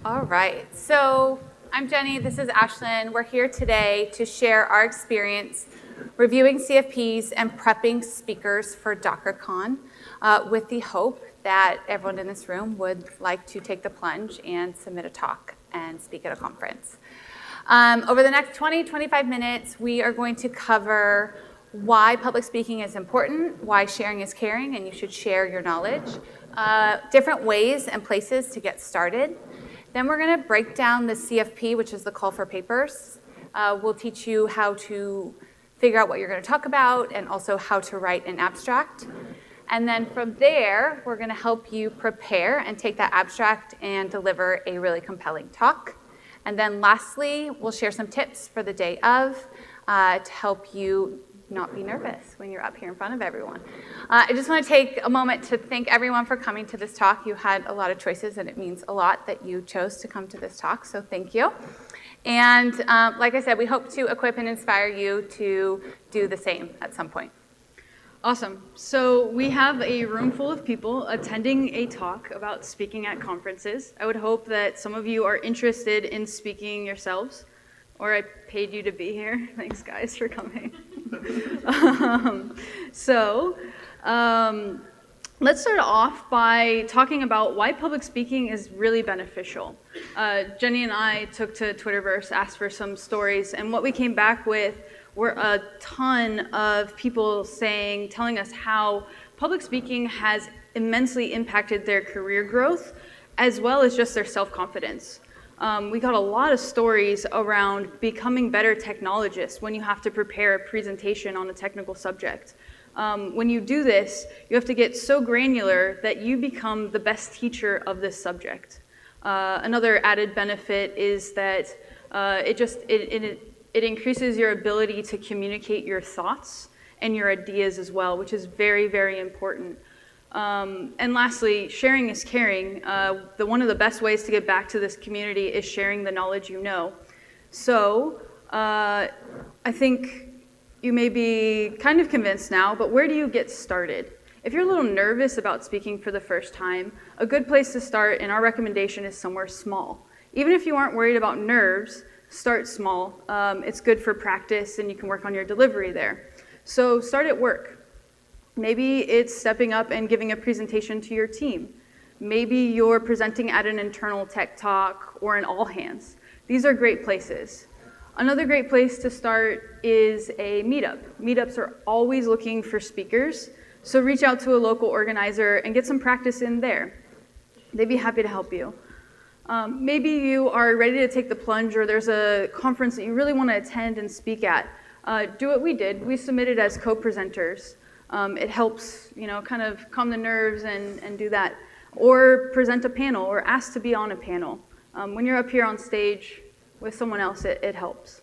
All right, so I'm Jenny, this is Ashlyn. We're here today to share our experience reviewing CFPs and prepping speakers for DockerCon with the hope that everyone in this room would like to take the plunge and submit a talk and speak at a conference. Over the next 20-25 minutes, we are going to cover why public speaking is important, why sharing is caring, and you should share your knowledge, different ways and places to get started. Then we're going to break down the CFP, which is the call for papers. We'll teach you how to figure out what you're going to talk about and also how to write an abstract. And then from there, we're going to help you prepare and take that abstract and deliver a really compelling talk. And then lastly, we'll share some tips for the day of to help you not be nervous when you're up here in front of everyone. I just want to take a moment to thank everyone for coming to this talk. You had a lot of choices, and it means a lot that you chose to come to this talk, so thank you. And like I said, we hope to equip and inspire you to do the same at some point. Awesome. So we have a room full of people attending a talk about speaking at conferences. I would hope that some of you are interested in speaking yourselves, or I paid you to be here. Thanks, guys, for coming. Let's start off by talking about why public speaking is really beneficial. Jenny and I took to Twitterverse, asked for some stories, and what we came back with were a ton of people telling us how public speaking has immensely impacted their career growth, as well as just their self-confidence. We got a lot of stories around becoming better technologists when you have to prepare a presentation on a technical subject. When you do this, you have to get so granular that you become the best teacher of this subject. Another added benefit is that it increases your ability to communicate your thoughts and your ideas as well, which is very, very important. And lastly, sharing is caring. One of the best ways to get back to this community is sharing the knowledge you know. So I think you may be kind of convinced now, but where do you get started? If you're a little nervous about speaking for the first time, a good place to start, and our recommendation, is somewhere small. Even if you aren't worried about nerves, start small. It's good for practice, and you can work on your delivery there. So start at work. Maybe it's stepping up and giving a presentation to your team. Maybe you're presenting at an internal tech talk or an all hands. These are great places. Another great place to start is a meetup. Meetups are always looking for speakers, so reach out to a local organizer and get some practice in there. They'd be happy to help you. Maybe you are ready to take the plunge, or there's a conference that you really want to attend and speak at. Do what we did. We submitted as co-presenters. It helps, kind of calm the nerves and do that. Or present a panel, or ask to be on a panel. When you're up here on stage with someone else, it helps.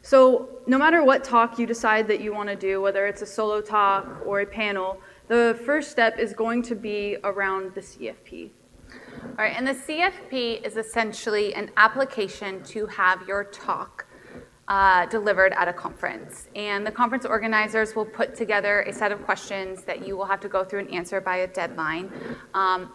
So no matter what talk you decide that you want to do, whether it's a solo talk or a panel, the first step is going to be around the CFP. All right, and the CFP is essentially an application to have your talk delivered at a conference. And the conference organizers will put together a set of questions that you will have to go through and answer by a deadline.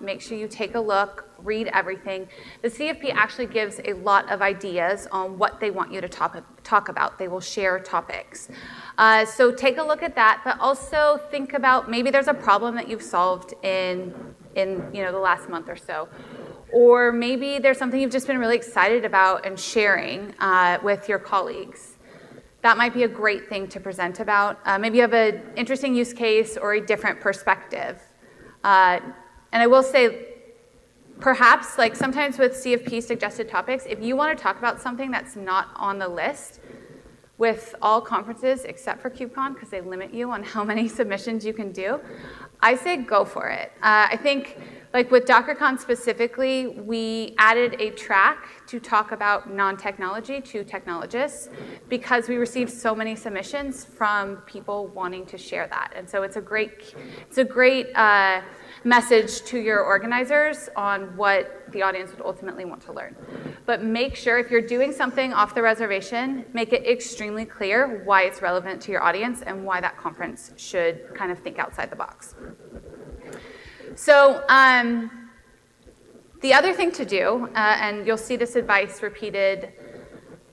Make sure you take a look, read everything. The CFP actually gives a lot of ideas on what they want you to talk about. They will share topics. So take a look at that, but also think about maybe there's a problem that you've solved in the last month or so. Or maybe there's something you've just been really excited about and sharing with your colleagues. That might be a great thing to present about. Maybe you have an interesting use case or a different perspective. And I will say, perhaps, sometimes with CFP suggested topics, if you want to talk about something that's not on the list with all conferences except for KubeCon, because they limit you on how many submissions you can do, I say go for it. I think, with DockerCon specifically, we added a track to talk about non-technology to technologists because we received so many submissions from people wanting to share that. And so it's a great message to your organizers on what the audience would ultimately want to learn. But make sure if you're doing something off the reservation, make it extremely clear why it's relevant to your audience and why that conference should kind of think outside the box. So The other thing to do, and you'll see this advice repeated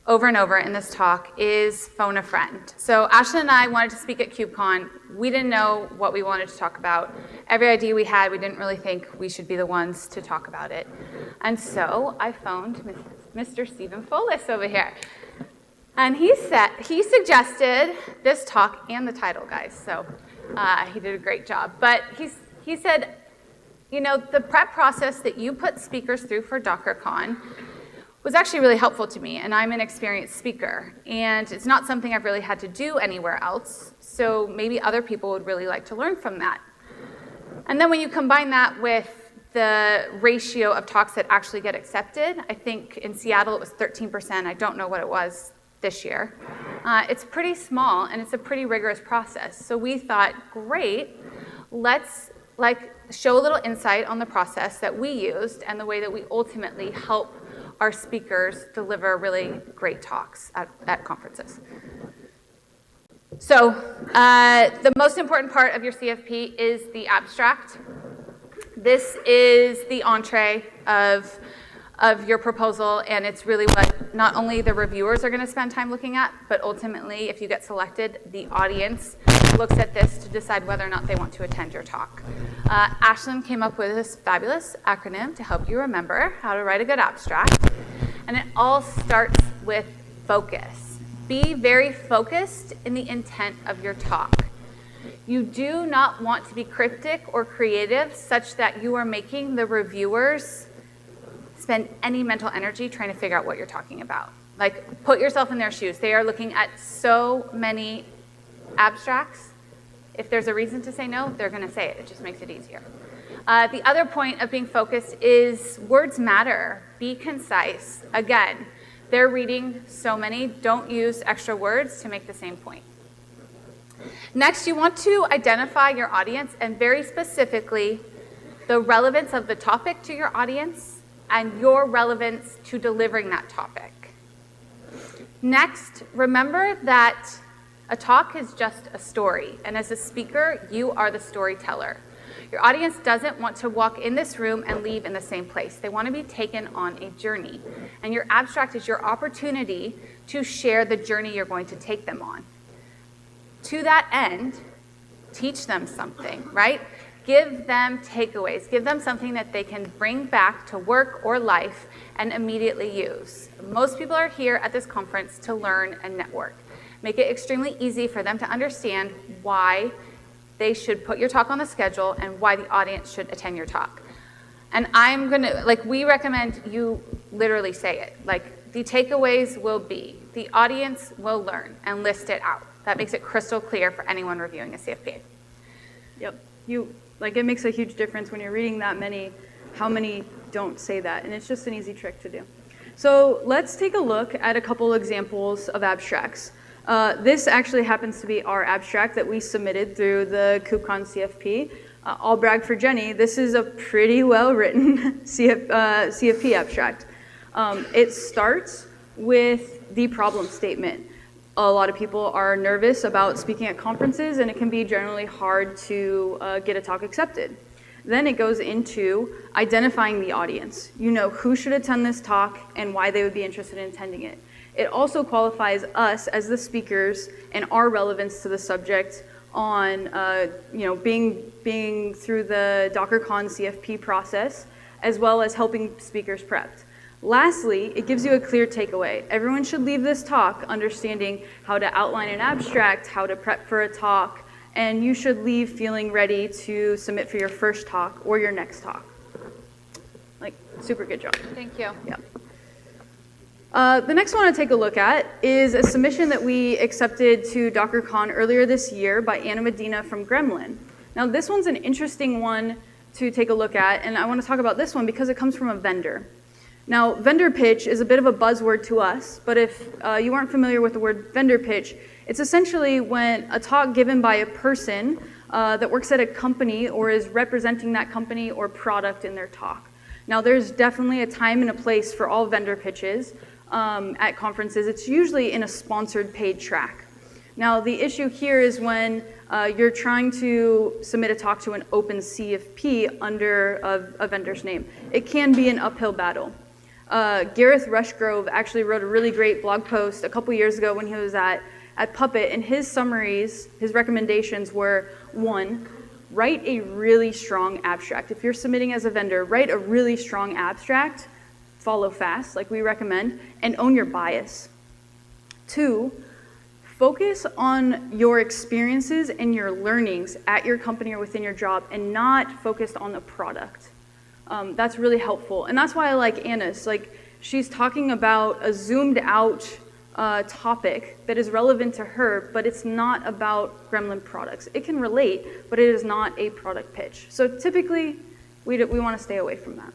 over and over in this talk, is phone a friend. So Ashlyn and I wanted to speak at KubeCon. We didn't know what we wanted to talk about. Every idea we had, we didn't really think we should be the ones to talk about it. And so I phoned Mr. Stephen Folis over here. And he suggested this talk and the title, guys. So he did a great job. But he said, you know, the prep process that you put speakers through for DockerCon was actually really helpful to me, and I'm an experienced speaker, and it's not something I've really had to do anywhere else, so maybe other people would really like to learn from that. And then when you combine that with the ratio of talks that actually get accepted, I think in Seattle it was 13%, I don't know what it was this year. It's pretty small, and it's a pretty rigorous process. So we thought, great, let's show a little insight on the process that we used and the way that we ultimately help our speakers deliver really great talks at conferences. So the most important part of your CFP is the abstract. This is the entree of your proposal, and it's really what not only the reviewers are going to spend time looking at, but ultimately, if you get selected, the audience looks at this to decide whether or not they want to attend your talk. Ashlyn came up with this fabulous acronym to help you remember how to write a good abstract, and it all starts with focus. Be very focused in the intent of your talk. You do not want to be cryptic or creative such that you are making the reviewers spend any mental energy trying to figure out what you're talking about. Like, put yourself in their shoes. They are looking at so many abstracts. If there's a reason to say no, they're going to say it. It just makes it easier. The other point of being focused is words matter. Be concise. Again, they're reading so many. Don't use extra words to make the same point. Next, you want to identify your audience and very specifically the relevance of the topic to your audience and your relevance to delivering that topic. Next, remember that a talk is just a story, and as a speaker, you are the storyteller. Your audience doesn't want to walk in this room and leave in the same place. They want to be taken on a journey, and your abstract is your opportunity to share the journey you're going to take them on. To that end, teach them something, right? Give them takeaways. Give them something that they can bring back to work or life and immediately use. Most people are here at this conference to learn and network. Make it extremely easy for them to understand why they should put your talk on the schedule and why the audience should attend your talk. And we recommend you literally say it. Like, the takeaways will be, the audience will learn, and list it out. That makes it crystal clear for anyone reviewing a CFP. Yep. It makes a huge difference when you're reading that many, how many don't say that, and it's just an easy trick to do. So let's take a look at a couple examples of abstracts. This actually happens to be our abstract that we submitted through the KubeCon CFP. I'll brag for Jenny, this is a pretty well-written CFP abstract. It starts with the problem statement. A lot of people are nervous about speaking at conferences, and it can be generally hard to get a talk accepted. Then it goes into identifying the audience. You know who should attend this talk and why they would be interested in attending it. It also qualifies us as the speakers and our relevance to the subject on being through the DockerCon CFP process, as well as helping speakers prepped. Lastly, it gives you a clear takeaway. Everyone should leave this talk understanding how to outline an abstract, how to prep for a talk, and you should leave feeling ready to submit for your first talk or your next talk. Super good job. Thank you. Yeah. The next one to take a look at is a submission that we accepted to DockerCon earlier this year by Anna Medina from Gremlin. Now, this one's an interesting one to take a look at, and I want to talk about this one because it comes from a vendor. Now, vendor pitch is a bit of a buzzword to us, but if you aren't familiar with the word vendor pitch, it's essentially when a talk given by a person that works at a company or is representing that company or product in their talk. Now, there's definitely a time and a place for all vendor pitches at conferences. It's usually in a sponsored paid track. Now, the issue here is when you're trying to submit a talk to an open CFP under a vendor's name. It can be an uphill battle. Gareth Rushgrove actually wrote a really great blog post a couple years ago when he was at Puppet, and his summaries, his recommendations were, 1, write a really strong abstract. If you're submitting as a vendor, write a really strong abstract, follow fast, like we recommend, and own your bias. 2, focus on your experiences and your learnings at your company or within your job, and not focused on the product. That's really helpful, and that's why I like Anna's. Like, she's talking about a zoomed out topic that is relevant to her, but it's not about Gremlin products. It can relate, but it is not a product pitch. So typically, we want to stay away from that.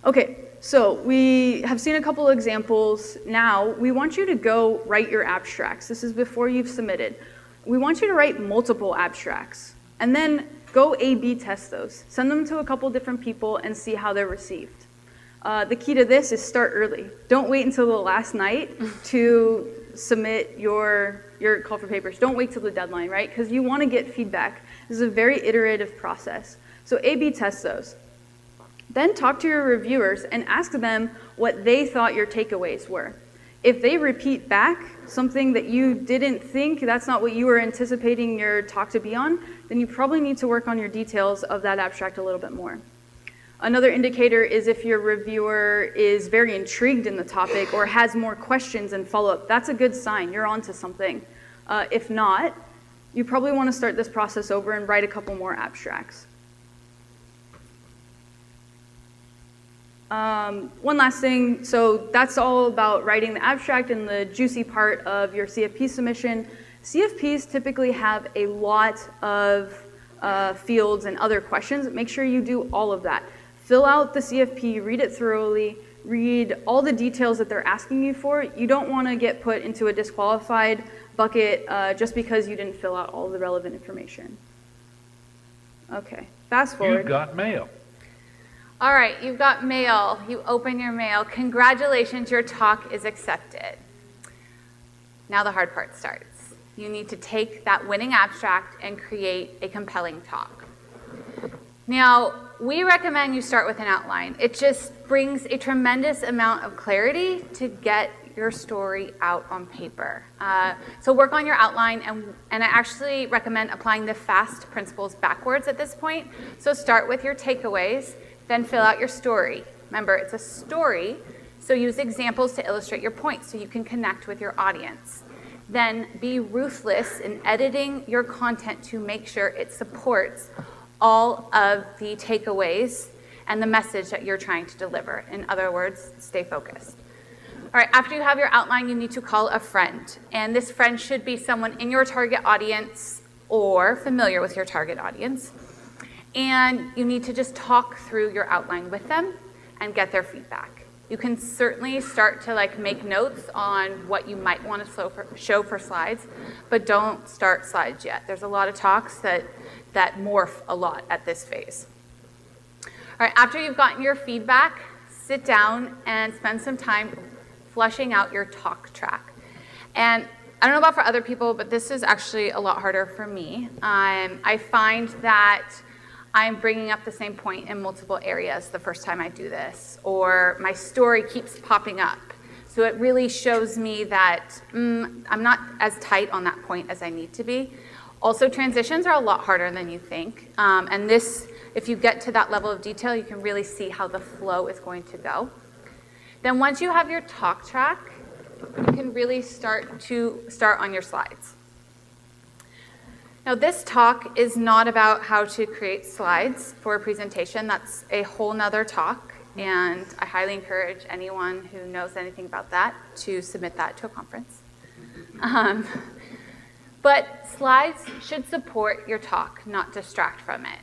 Okay, so we have seen a couple of examples. Now, we want you to go write your abstracts. This is before you've submitted. We want you to write multiple abstracts, and then go A/B test those. Send them to a couple different people and see how they're received. The key to this is start early. Don't wait until the last night to submit your call for papers. Don't wait till the deadline, right? Because you want to get feedback. This is a very iterative process. So A/B test those. Then talk to your reviewers and ask them what they thought your takeaways were. If they repeat back something that you didn't think, that's not what you were anticipating your talk to be on, then you probably need to work on your details of that abstract a little bit more. Another indicator is if your reviewer is very intrigued in the topic or has more questions and follow-up. That's a good sign. You're onto something. If not, you probably want to start this process over and write a couple more abstracts. One last thing, so that's all about writing the abstract and the juicy part of your CFP submission. CFPs typically have a lot of fields and other questions. Make sure you do all of that. Fill out the CFP, read it thoroughly, read all the details that they're asking you for. You don't want to get put into a disqualified bucket just because you didn't fill out all the relevant information. Okay, fast forward. You've got mail. All right, you've got mail. You open your mail. Congratulations, your talk is accepted. Now the hard part starts. You need to take that winning abstract and create a compelling talk. Now, we recommend you start with an outline. It just brings a tremendous amount of clarity to get your story out on paper. So work on your outline, and I actually recommend applying the FAST principles backwards at this point. So start with your takeaways, then fill out your story. Remember, it's a story, so use examples to illustrate your points so you can connect with your audience. Then be ruthless in editing your content to make sure it supports all of the takeaways and the message that you're trying to deliver. In other words, stay focused. All right, after you have your outline, you need to call a friend. And this friend should be someone in your target audience or familiar with your target audience. And you need to just talk through your outline with them and get their feedback. You can certainly start to make notes on what you might want to show for slides, but don't start slides yet. There's a lot of talks that morph a lot at this phase. All right, after you've gotten your feedback, sit down and spend some time fleshing out your talk track. And I don't know about for other people, but this is actually a lot harder for me. I find that I'm bringing up the same point in multiple areas the first time I do this, or my story keeps popping up. So it really shows me that I'm not as tight on that point as I need to be. Also, transitions are a lot harder than you think. And this, if you get to that level of detail, you can really see how the flow is going to go. Then once you have your talk track, you can really start on your slides. Now, this talk is not about how to create slides for a presentation. That's a whole nother talk, and I highly encourage anyone who knows anything about that to submit that to a conference. But slides should support your talk, not distract from it.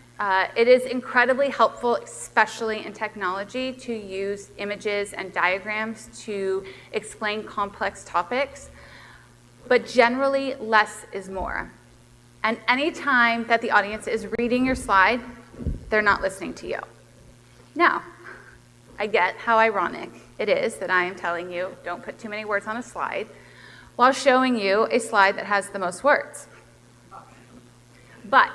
It is incredibly helpful, especially in technology, to use images and diagrams to explain complex topics, but generally less is more. And any time that the audience is reading your slide, they're not listening to you. Now, I get how ironic it is that I am telling you don't put too many words on a slide, while showing you a slide that has the most words. But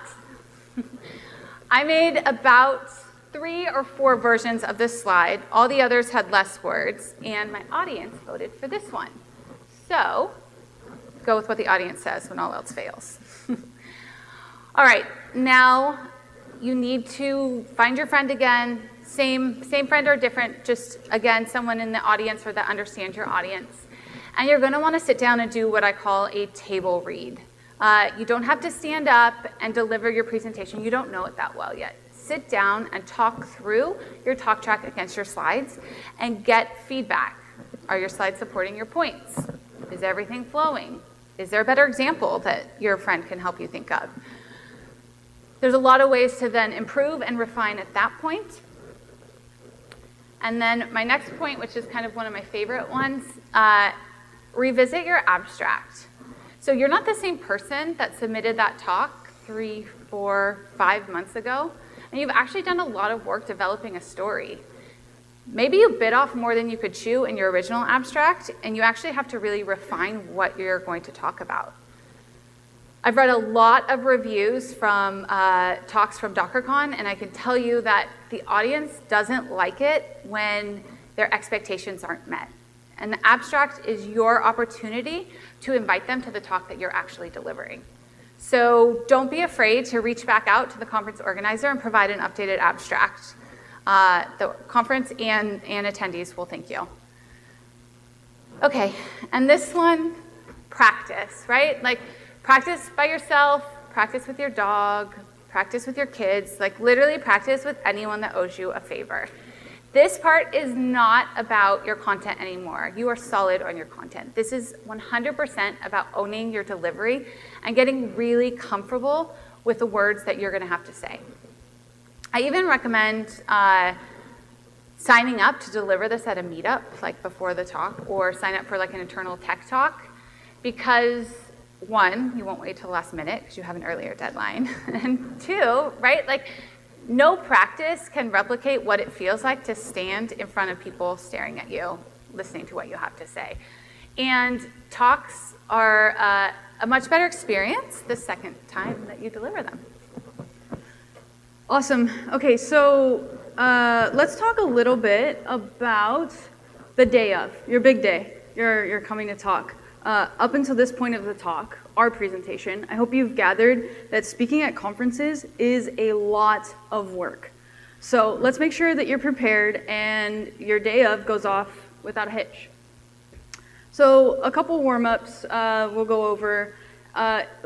I made about 3 or 4 versions of this slide. All the others had less words, and my audience voted for this one. So go with what the audience says when all else fails. All right, now you need to find your friend again. Same friend or different, just again, someone in the audience or that understands your audience. And you're gonna wanna sit down and do what I call a table read. You don't have to stand up and deliver your presentation. You don't know it that well yet. Sit down and talk through your talk track against your slides and get feedback. Are your slides supporting your points? Is everything flowing? Is there a better example that your friend can help you think of? There's a lot of ways to then improve and refine at that point. And then my next point, which is kind of one of my favorite ones, revisit your abstract. So you're not the same person that submitted that talk 3, 4, 5 months ago, and you've actually done a lot of work developing a story. Maybe you bit off more than you could chew in your original abstract, and you actually have to really refine what you're going to talk about. I've read a lot of reviews from talks from DockerCon, and I can tell you that the audience doesn't like it when their expectations aren't met. And the abstract is your opportunity to invite them to the talk that you're actually delivering. So don't be afraid to reach back out to the conference organizer and provide an updated abstract. The conference and attendees will thank you. Okay, and this one, practice, right? Like practice by yourself, practice with your dog, practice with your kids, like literally practice with anyone that owes you a favor. This part is not about your content anymore. You are solid on your content. This is 100% about owning your delivery and getting really comfortable with the words that you're gonna have to say. I even recommend signing up to deliver this at a meetup, like before the talk, or sign up for like an internal tech talk, because 1, you won't wait till the last minute because you have an earlier deadline, and 2, right, like no practice can replicate what it feels like to stand in front of people staring at you, listening to what you have to say. And talks are a much better experience the second time that you deliver them. Awesome. Okay, so let's talk a little bit about the day of, your big day. You're coming to talk. Up until this point of the talk, our presentation, I hope you've gathered that speaking at conferences is a lot of work. So let's make sure that you're prepared and your day of goes off without a hitch. So a couple warm-ups we'll go over.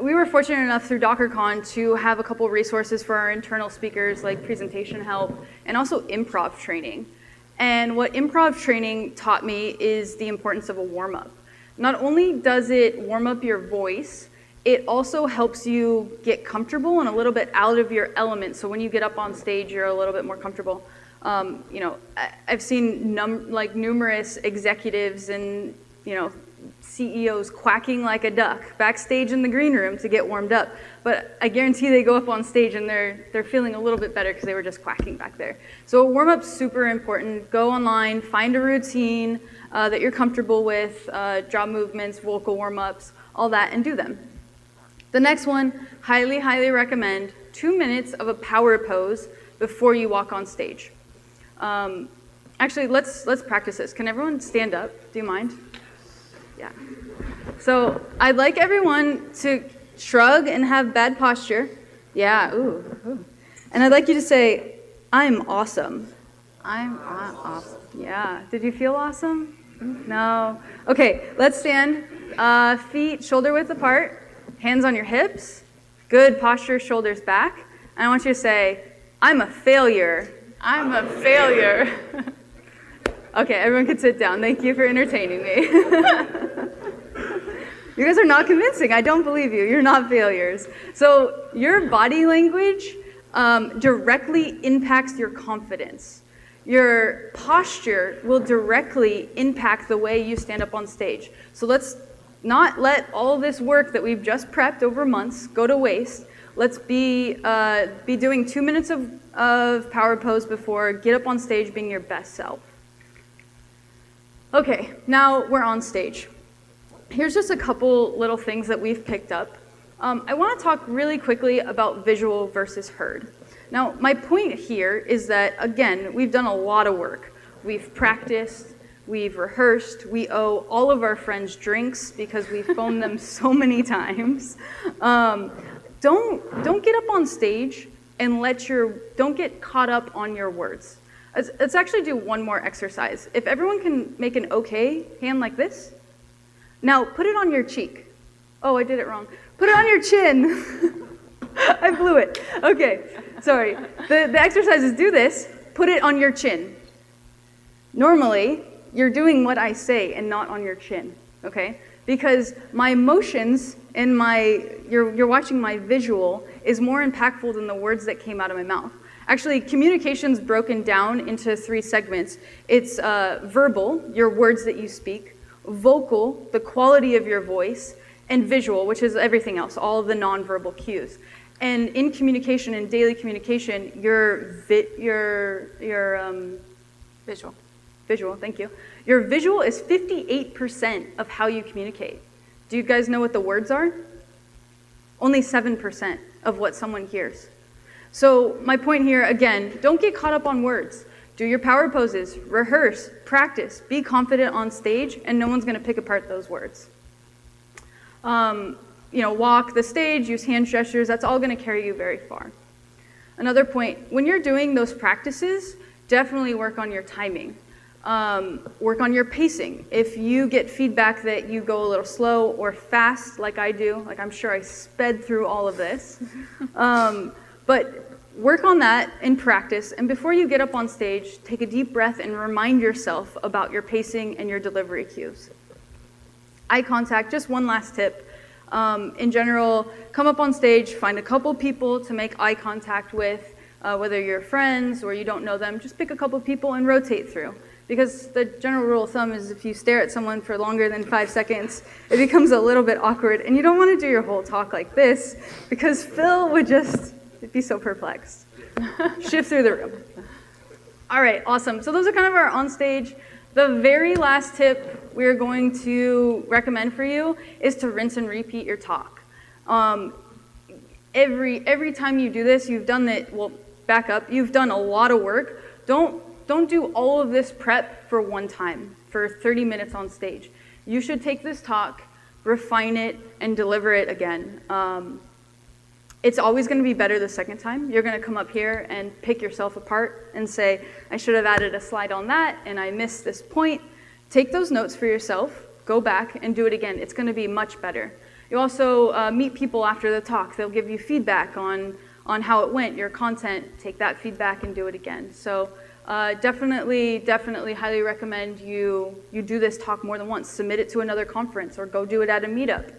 We were fortunate enough through DockerCon to have a couple resources for our internal speakers, like presentation help and also improv training. And what improv training taught me is the importance of a warm-up. Not only does it warm up your voice, it also helps you get comfortable and a little bit out of your element. So when you get up on stage, you're a little bit more comfortable. You know, I've seen numerous executives and CEOs quacking like a duck backstage in the green room to get warmed up. But I guarantee they go up on stage and they're feeling a little bit better because they were just quacking back there. So a warm-up's super important. Go online, find a routine that you're comfortable with, jaw movements, vocal warm-ups, all that, and do them. The next one, highly, highly recommend 2 minutes of a power pose before you walk on stage. Actually, let's practice this. Can everyone stand up? Do you mind? Yeah. So I'd like everyone to shrug and have bad posture. Yeah, ooh. And I'd like you to say, I'm awesome. I'm awesome. Yeah. Did you feel awesome? No. Okay, let's stand. Feet shoulder width apart. Hands on your hips. Good posture, shoulders back. And I want you to say, I'm a failure. I'm a failure. Okay, everyone can sit down. Thank you for entertaining me. You guys are not convincing. I don't believe you. You're not failures. So your body language directly impacts your confidence. Your posture will directly impact the way you stand up on stage. So let's not let all this work that we've just prepped over months go to waste. Let's be doing 2 minutes of power pose before, get up on stage being your best self. Okay, now we're on stage. here's just a couple little things that we've picked up. I want to talk really quickly about visual versus heard. Now, my point here is that, again, we've done a lot of work. We've practiced, we've rehearsed, we owe all of our friends drinks because we've phoned them so many times. Don't get up on stage and don't get caught up on your words. Let's actually do one more exercise. If everyone can make an okay hand like this. Now, put it on your cheek. Oh, I did it wrong. Put it on your chin. I blew it. Okay, sorry. The exercise is do this, put it on your chin. Normally, you're doing what I say and not on your chin, okay? Because my emotions and you're watching my visual is more impactful than the words that came out of my mouth. Actually, communication's broken down into 3 segments. It's verbal, your words that you speak, vocal, the quality of your voice, and visual, which is everything else, all of the nonverbal cues. And in communication, in daily communication, your visual, thank you. Your visual is 58% of how you communicate. Do you guys know what the words are? Only 7% of what someone hears. So my point here, again, don't get caught up on words. Do your power poses, rehearse, practice, be confident on stage, and no one's gonna pick apart those words. Walk the stage, use hand gestures, that's all gonna carry you very far. Another point, when you're doing those practices, definitely work on your timing. Work on your pacing. If you get feedback that you go a little slow or fast, like I do, like I'm sure I sped through all of this, but work on that in practice, and before you get up on stage, take a deep breath and remind yourself about your pacing and your delivery cues. Eye contact, just one last tip. In general, come up on stage, find a couple people to make eye contact with, whether you're friends or you don't know them, just pick a couple people and rotate through. Because the general rule of thumb is if you stare at someone for longer than 5 seconds, it becomes a little bit awkward, and you don't want to do your whole talk like this, because Phil would just be so perplexed. Shift through the room. All right, awesome. So those are kind of our on stage. The very last tip we're going to recommend for you is to rinse and repeat your talk. Every time you do this, you've done it, well, back up, you've done a lot of work. Don't do all of this prep for one time, for 30 minutes on stage. You should take this talk, refine it, and deliver it again. It's always going to be better the second time. You're going to come up here and pick yourself apart and say, I should have added a slide on that, and I missed this point. Take those notes for yourself, go back, and do it again. It's going to be much better. You also meet people after the talk. They'll give you feedback on how it went, your content. Take that feedback and do it again. So definitely highly recommend you do this talk more than once. Submit it to another conference or go do it at a meetup.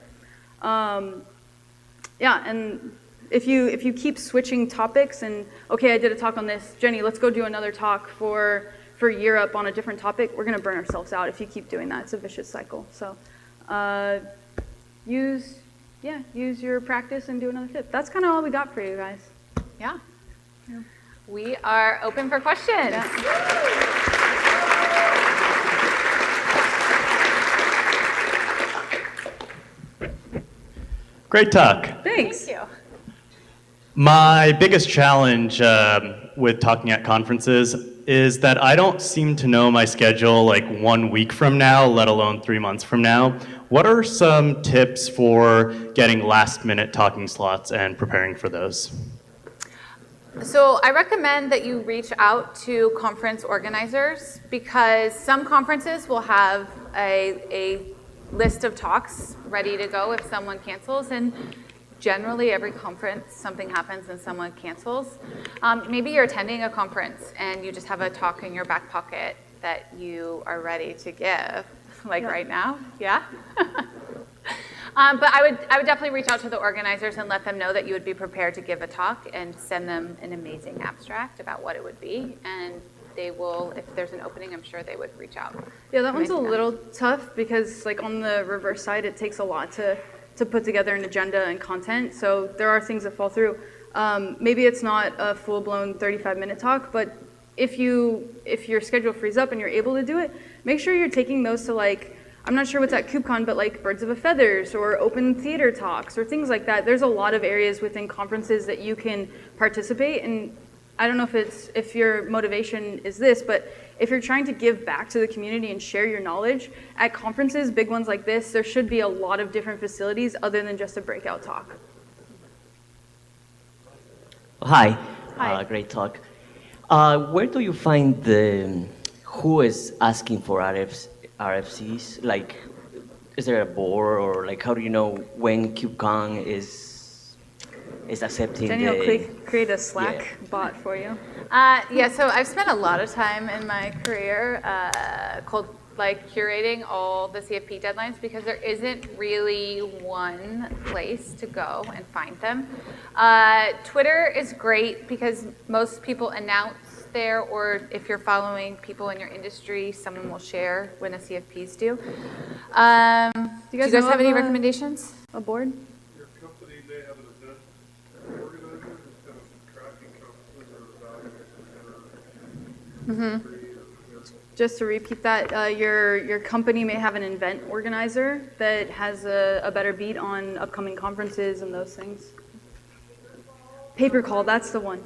And if you keep switching topics and, okay, I did a talk on this, Jenny, let's go do another talk for Europe on a different topic, we're gonna burn ourselves out if you keep doing that. It's a vicious cycle. So use your practice and do another tip. That's kind of all we got for you guys. Yeah. We are open for questions. Great talk. Thanks. Thank you. My biggest challenge with talking at conferences is that I don't seem to know my schedule like 1 week from now, let alone 3 months from now. What are some tips for getting last-minute talking slots and preparing for those? So I recommend that you reach out to conference organizers, because some conferences will have a list of talks ready to go if someone cancels, and generally every conference something happens and someone cancels. Maybe you're attending a conference and you just have a talk in your back pocket that you are ready to give, like right now, yeah? But I would definitely reach out to the organizers and let them know that you would be prepared to give a talk, and send them an amazing abstract about what it would be, and they will, if there's an opening, I'm sure they would reach out. Yeah, that one's a little tough because like on the reverse side, it takes a lot to put together an agenda and content. So there are things that fall through. Maybe it's not a full-blown 35-minute talk, but if your schedule frees up and you're able to do it, make sure you're taking those to like, I'm not sure what's at KubeCon, but like Birds of a Feathers or open theater talks or things like that. There's a lot of areas within conferences that you can participate. And I don't know if your motivation is this, but if you're trying to give back to the community and share your knowledge, at conferences, big ones like this, there should be a lot of different facilities other than just a breakout talk. Hi. Hi. Great talk. Where do you find who is asking for RFCs? Like, is there a board, or like, how do you know when KubeCon is accepting Jenny will create a Slack bot for you. Yeah, so I've spent a lot of time in my career curating all the CFP deadlines, because there isn't really one place to go and find them. Twitter is great because most people announce there, or if you're following people in your industry, someone will share when the CFPs do. Do you guys have any recommendations? A board? Your company may have an event organizer who's kind of tracking conferences or evaluating. Just to repeat that, your company may have an event organizer that has a better beat on upcoming conferences and those things. Paper call, that's the one.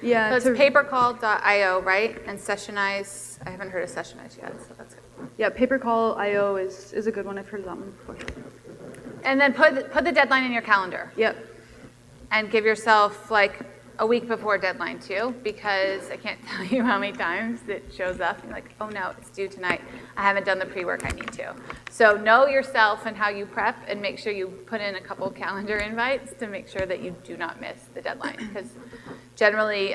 Yeah, So it's papercall.io, right? And Sessionize, I haven't heard of Sessionize yet, so that's good. yeah, papercall.io is a good one. I've heard of that one before. And then put the deadline in your calendar. Yep. And give yourself like a week before deadline too, because I can't tell you how many times it shows up and you're like, oh no, it's due tonight. I haven't done the pre-work I need to. So know yourself and how you prep, and make sure you put in a couple calendar invites to make sure that you do not miss the deadline, because generally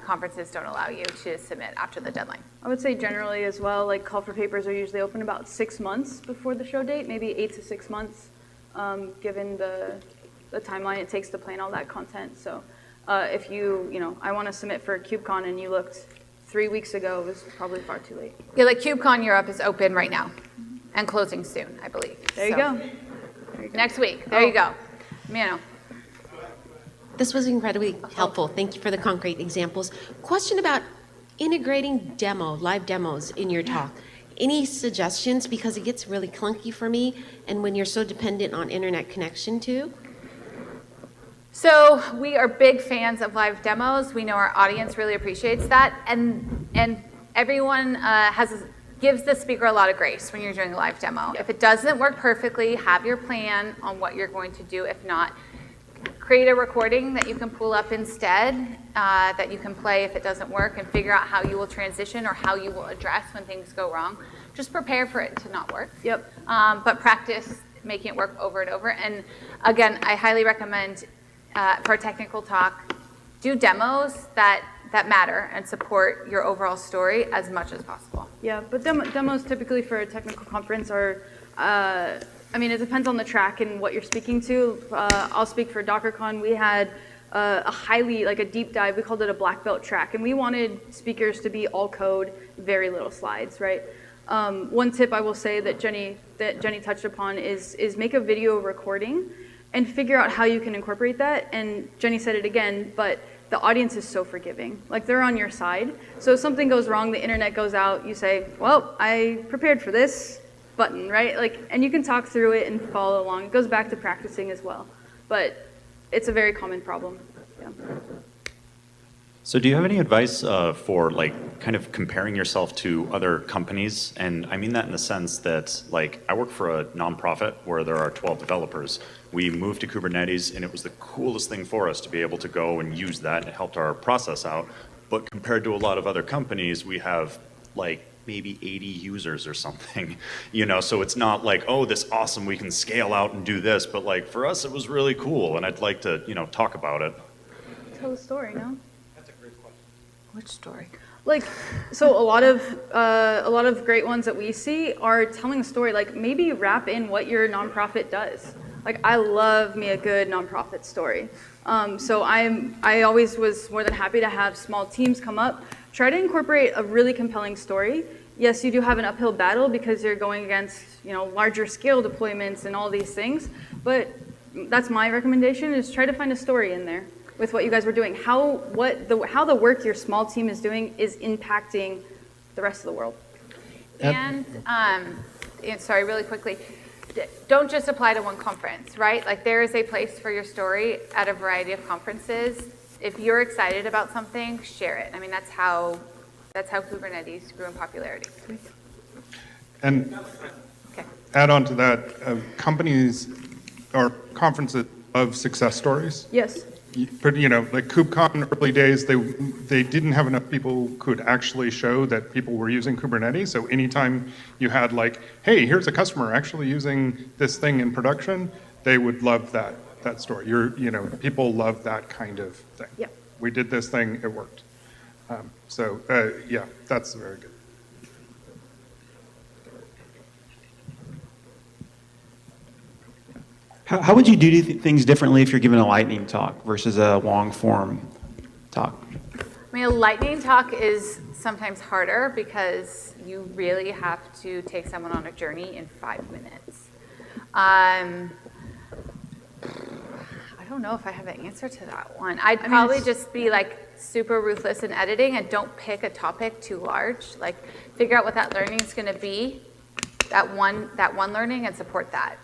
conferences don't allow you to submit after the deadline. I would say generally as well, like call for papers are usually open about 6 months before the show date, maybe 8 to 6 months, given the timeline it takes to plan all that content. So if I want to submit for KubeCon and you looked 3 weeks ago, it was probably far too late. Yeah, like KubeCon Europe is open right now and closing soon, I believe. There you So, go. Next week, there you go. This was incredibly helpful. Thank you for the concrete examples. Question about integrating live demos in your talk. Any suggestions? Because it gets really clunky for me, and when you're so dependent on internet connection too. So we are big fans of live demos. We know our audience really appreciates that, and everyone gives the speaker a lot of grace when you're doing a live demo. If it doesn't work perfectly, have your plan on what you're going to do. If not, create a recording that you can pull up instead, that you can play if it doesn't work, and figure out how you will transition or how you will address when things go wrong. Just prepare for it to not work. Yep. But practice making it work over and over. And again, I highly recommend for a technical talk, do demos that matter and support your overall story as much as possible. Yeah, but demos typically for a technical conference are, it depends on the track and what you're speaking to. I'll speak for DockerCon. We had a deep dive. We called it a black belt track, and we wanted speakers to be all code, very little slides, right? One tip I will say that Jenny touched upon is make a video recording and figure out how you can incorporate that. And Jenny said it again, but the audience is so forgiving. Like, they're on your side. So if something goes wrong, the internet goes out, you say, well, I prepared for this button, right? And you can talk through it and follow along. It goes back to practicing as well. But it's a very common problem. Yeah. So do you have any advice for kind of comparing yourself to other companies? And I mean that in the sense that I work for a nonprofit where there are 12 developers. We moved to Kubernetes, and it was the coolest thing for us to be able to go and use that, and it helped our process out. But compared to a lot of other companies, we have maybe 80 users or something, so it's not oh, this awesome, we can scale out and do this, but for us, it was really cool, and I'd like to, talk about it. Tell the story, no? Which story? So a lot of great ones that we see are telling a story. Maybe wrap in what your nonprofit does. I love me a good nonprofit story. So I always was more than happy to have small teams come up, try to incorporate a really compelling story. Yes, you do have an uphill battle because you're going against larger scale deployments and all these things. But that's my recommendation: is try to find a story in there. with what you guys were doing. How the work your small team is doing is impacting the rest of the world. And sorry, really quickly, don't just apply to one conference, right? Like there is a place for your story at a variety of conferences. If you're excited about something, share it. I mean, that's how Kubernetes grew in popularity. And Okay. add on to that, companies or conferences love success stories. Yes. You know, like KubeCon early days, they didn't have enough people who could actually show that people were using Kubernetes. So anytime you had like, hey, here's a customer actually using this thing in production, they would love that story. You know, people love that kind of thing. Yep. We did this thing, it worked. Yeah, that's very good. How would you do things differently if you're giving a lightning talk versus a long form talk? I mean, a lightning talk is sometimes harder because you really have to take someone on a journey in 5 minutes. I don't know if I have an answer to that one. I'd probably just be like super ruthless in editing and don't pick a topic too large. Like figure out what that learning is going to be, that one learning, and support that.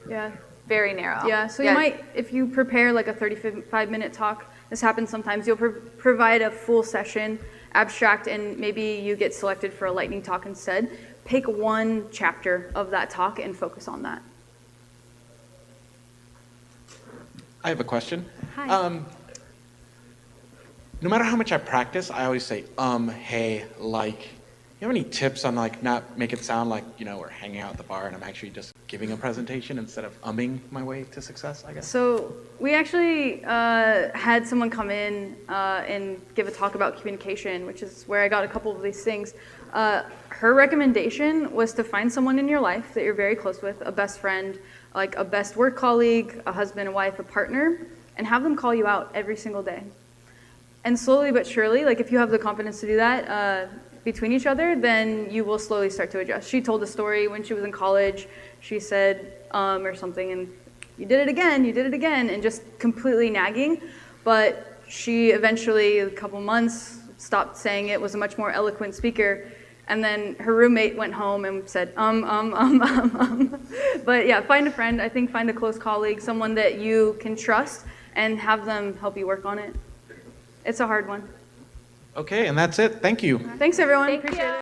Yeah. Very narrow. Yeah, so you might, if you prepare like a 35-minute talk, this happens sometimes, you'll provide a full session, abstract, and maybe you get selected for a lightning talk instead. Pick one chapter of that talk and focus on that. I have a question. Hi. No matter how much I practice, I always say, hey, like. You have any tips on like not make it sound like, you know, we're hanging out at the bar and I'm actually just giving a presentation instead of umming my way to success, I guess? So we actually had someone come in and give a talk about communication, which is where I got a couple of these things. Her recommendation was to find someone in your life that you're very close with, a best friend, like a best work colleague, a husband, a wife, a partner, and have them call you out every single day. And slowly but surely, like if you have the confidence to do that, between each other, then you will slowly start to adjust. She told a story when she was in college. She said, or something, and you did it again, and just completely nagging. But she eventually, a couple months, stopped saying it, was a much more eloquent speaker. And then her roommate went home and said, But yeah, find a friend, I think find a close colleague, someone that you can trust, and have them help you work on it. It's a hard one. Okay, and that's it. Thank you. Thanks, everyone. Thank Appreciate you. it.